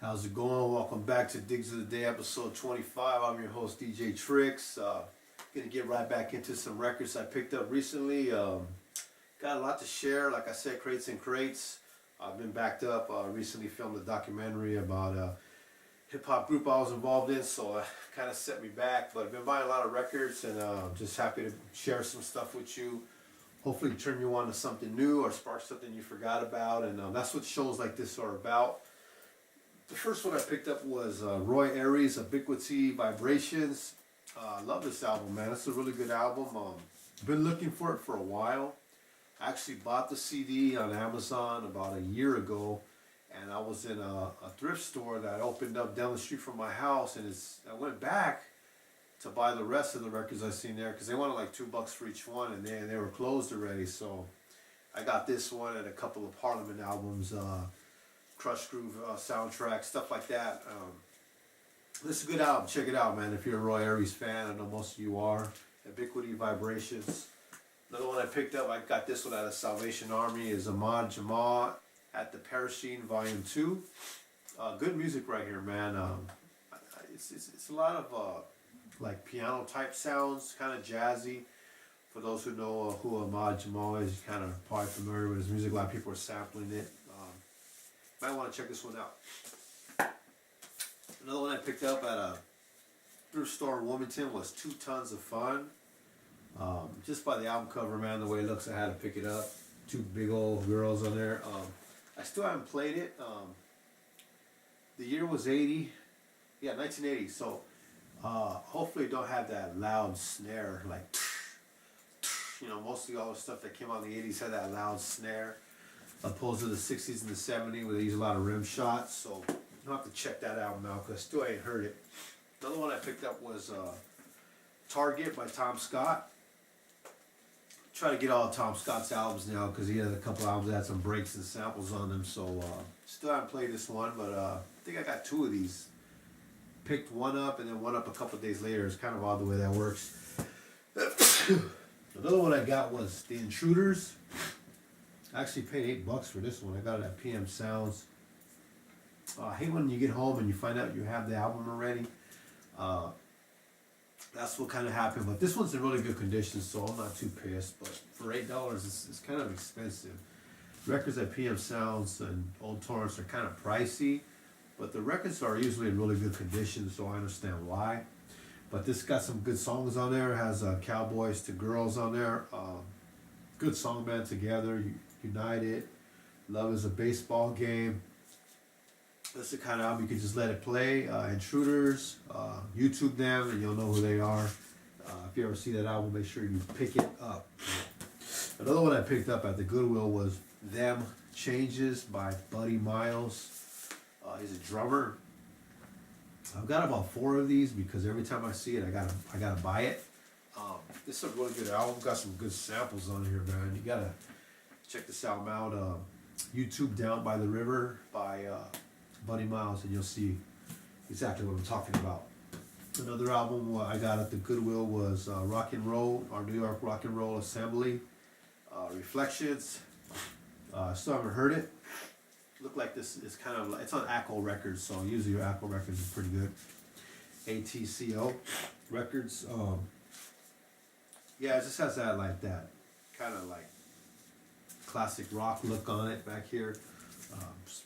How's it going? Welcome back to Digs of the Day, episode 25. I'm your host, DJ Tricks. Gonna get right back into some records I picked up recently. Got a lot to share. Like I said, crates and crates. I've been backed up. Recently filmed a documentary about a hip-hop group I was involved in, so kind of set me back. But I've been buying a lot of records, and just happy to share some stuff with you. Hopefully turn you on to something new or spark something you forgot about, and that's what shows like this are about. The first one I picked up was Roy Ayers, Ubiquity Vibrations. I love this album, man. It's a really good album. Been looking for it for a while. I actually bought the CD on Amazon about a year ago, and I was in a thrift store that opened up down the street from my house, and I went back to buy the rest of the records I seen there because they wanted like $2 for each one, and they were closed already. So I got this one and a couple of Parliament albums. Crush Groove soundtrack, stuff like that. This is a good album. Check it out, man. If you're a Roy Ayers fan, I know most of you are. Ubiquity Vibrations. Another one I picked up, I got this one out of Salvation Army, is Ahmad Jamal at the Parasheen Volume 2. Good music right here, man. It's a lot of like piano type sounds, kind of jazzy. For those who know who Ahmad Jamal is, you're kind of probably familiar with his music. A lot of people are sampling it. Might want to check this one out. Another one I picked up at a thrift store in Wilmington was 2 Tons of Fun. Just by the album cover, man, the way it looks, I had to pick it up. 2 big old girls on there. I still haven't played it. The year was 80. Yeah, 1980. So hopefully it don't have that loud snare. Like, you know, mostly all the stuff that came out in the 80s had that loud snare. Opposed to the 60s and the 70s where they use a lot of rim shots. So you'll have to check that album out because I still ain't heard it. Another one I picked up was Target by Tom Scott. Try to get all of Tom Scott's albums now because he had a couple albums that had some breaks and samples on them. So still haven't played this one, but I think I got 2 of these. Picked one up and then one up a couple days later. It's kind of odd the way that works. Another one I got was The Intruders. I actually paid $8 for this one. I got it at PM Sounds. I hate when you get home and you find out you have the album already. That's what kind of happened. But this one's in really good condition, so I'm not too pissed. But for $8, it's kind of expensive. Records at PM Sounds and Old Torrents are kind of pricey, but the records are usually in really good condition, so I understand why. But this got some good songs on there. It has Cowboys to Girls on there. Good song band together. United, Love is a Baseball Game. That's the kind of album you can just let it play. Intruders, YouTube them and you'll know who they are. If you ever see that album, make sure you pick it up. Another one I picked up at the Goodwill was Them Changes by Buddy Miles. He's a drummer. I've got about 4 of these because every time I see it, I gotta buy it. This is a really good album. Got some good samples on here, man. You gotta check this album out. YouTube Down by the River by Buddy Miles, and you'll see exactly what I'm talking about. Another album I got at the Goodwill was Rock and Roll, our New York Rock and Roll Assembly, Reflections. Still haven't heard it. Look like this is kind of, it's on ACO Records, so usually your ACO Records is pretty good. ATCO Records. Yeah, it just has that kind of like classic rock look on it back here.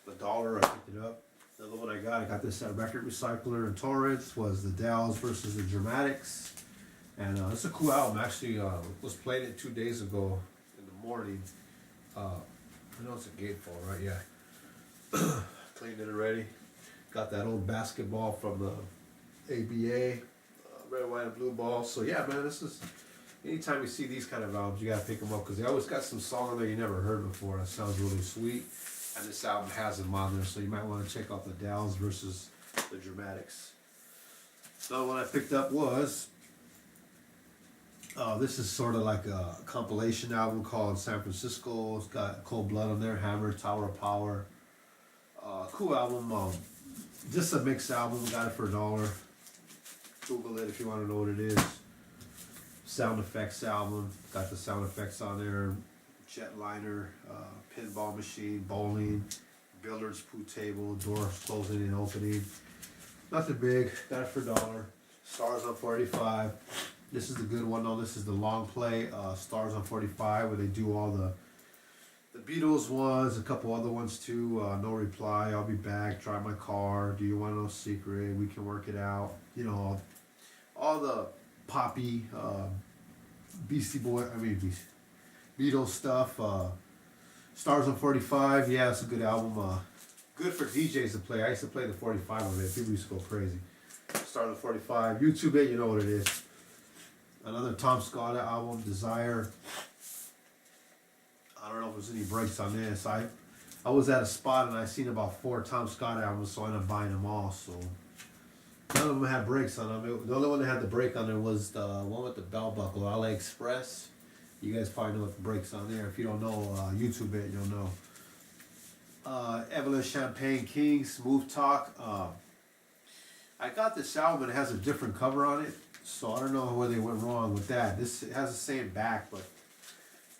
$1, I picked it up. Another one I got this at Record Recycler in Torrance, was the Dows versus the Dramatics. And it's a cool album. Actually, was playing it 2 days ago in the morning. I know it's a gatefold, right? Yeah. Cleaned it already. Got that old basketball from the ABA, red, white, and blue ball. So yeah, man, this is, anytime you see these kind of albums, you gotta pick them up because they always got some song on there you never heard before. That sounds really sweet. And this album has them on there, so you might want to check out the Downs versus the Dramatics. So what I picked up was, this is sort of like a compilation album called San Francisco. It's got Cold Blood on there, Hammer, Tower of Power. Cool album. Just a mixed album. Got it for $1. Google it if you want to know what it is. Sound effects album. Got the sound effects on there. Jetliner, pinball machine, bowling, billiards pool table, doors closing and opening. Nothing big. Got it for $1. Stars on 45. This is the good one though. This is the long play. Stars on 45, where they do all the Beatles ones, a couple other ones too. No reply. I'll be back. Drive my car. Do you want to know secret? We can work it out. You know, all the poppy Beatles stuff. Stars on 45. Yeah, it's a good album. Good for DJs to play. I used to play the 45 of it. People used to go crazy. Stars on 45. YouTube it. You know what it is. Another Tom Scott album, Desire. I don't know if there's any breaks on this. I was at a spot and I seen about 4 Tom Scott albums, so I ended up buying them all. So none of them had breaks on them. The only one that had the break on there was the one with the belt buckle, LA Express. You guys probably know what the breaks on there. If you don't know, YouTube it, you'll know. Evelyn Champagne King, Smooth Talk. I got this album and it has a different cover on it, so I don't know where they went wrong with that. It has the same back, but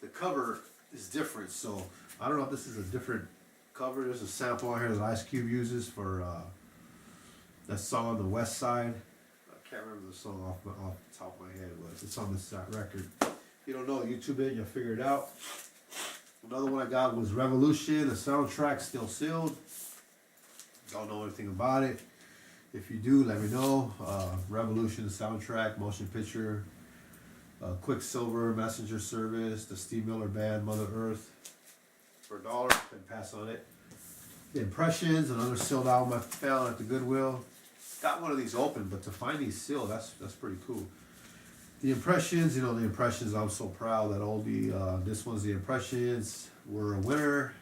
the cover is different, so I don't know if this is a different cover. There's a sample on here that Ice Cube uses for that song on the West Side. I can't remember the song off the top of my head, but it's on this record. If you don't know, YouTube it, you'll figure it out. Another one I got was Revolution, the soundtrack still sealed. Don't know anything about it. If you do, let me know. Revolution, the soundtrack, motion picture. Quicksilver, Messenger Service, the Steve Miller Band, Mother Earth, for $1, and pass on it. The Impressions, another sealed album I found at the Goodwill. Got one of these open, but to find these sealed, that's pretty cool. The Impressions, you know, the Impressions, I'm so proud that oldie. This one's the Impressions. We're a winner.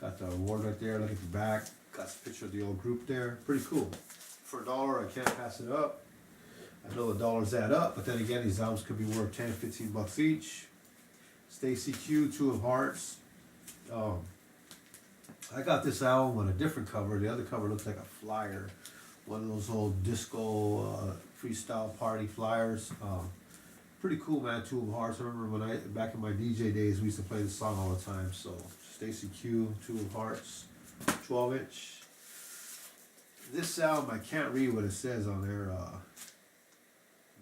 Got the award right there. Look at the back. Got a picture of the old group there. Pretty cool. For $1, I can't pass it up. I know the dollars add up, but then again, these albums could be worth 10, 15 bucks each. Stacy Q, Two of Hearts. I got this album on a different cover. The other cover looks like a flyer. One of those old disco freestyle party flyers. Pretty cool, man. Two of Hearts. I remember back in my DJ days, we used to play this song all the time. So, Stacy Q, Two of Hearts, 12-inch. This album, I can't read what it says on there.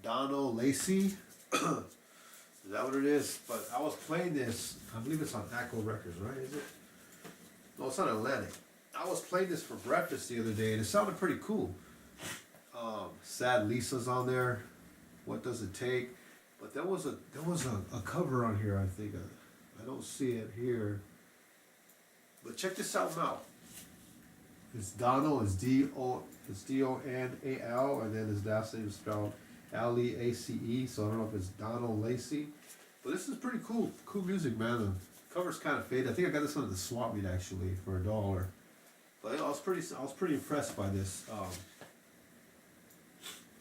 Lacy. Is that what it is? But I was playing this, I believe it's on Echo Records, right? Is it? No, it's on Atlantic. I was playing this for breakfast the other day and it sounded pretty cool. Sad Lisa's on there. What Does It Take? But there was a cover on here, I think. I don't see it here. But check this album out. It's Donald, it's D-O-N-A-L, and then his last name is spelled L-E-A-C-E, so I don't know if it's Donald Lacy. But this is pretty cool. Cool music, man. The cover's kind of faded. I think I got this one at the swap meet actually for $1. But I was pretty impressed by this.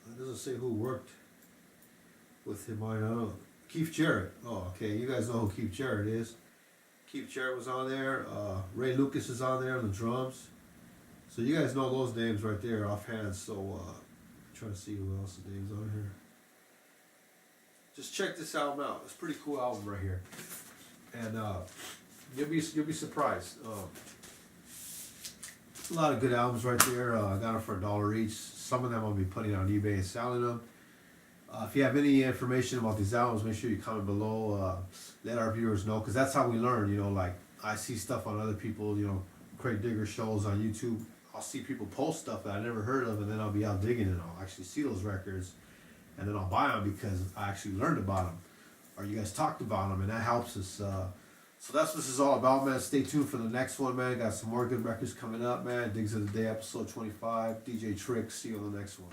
It doesn't say who worked with him. I don't know. Keith Jarrett. Oh, okay. You guys know who Keith Jarrett is. Keith Jarrett was on there. Ray Lucas is on there on the drums. So you guys know those names right there offhand. So trying to see who else's names on here. Just check this album out. It's a pretty cool album right here, and you'll be surprised. A lot of good albums right there. I got them for $1 each. Some of them I'll be putting on eBay and selling them. If you have any information about these albums, make sure you comment below. Let our viewers know, because that's how we learn. You know, like I see stuff on other people, you know, Crate Digger shows on YouTube. I'll see people post stuff that I never heard of, and then I'll be out digging and I'll actually see those records, and then I'll buy them because I actually learned about them, or you guys talked about them, and that helps us. So that's what this is all about, man. Stay tuned for the next one, man. Got some more good records coming up, man. Digs of the Day, episode 25. DJ Tricks. See you on the next one.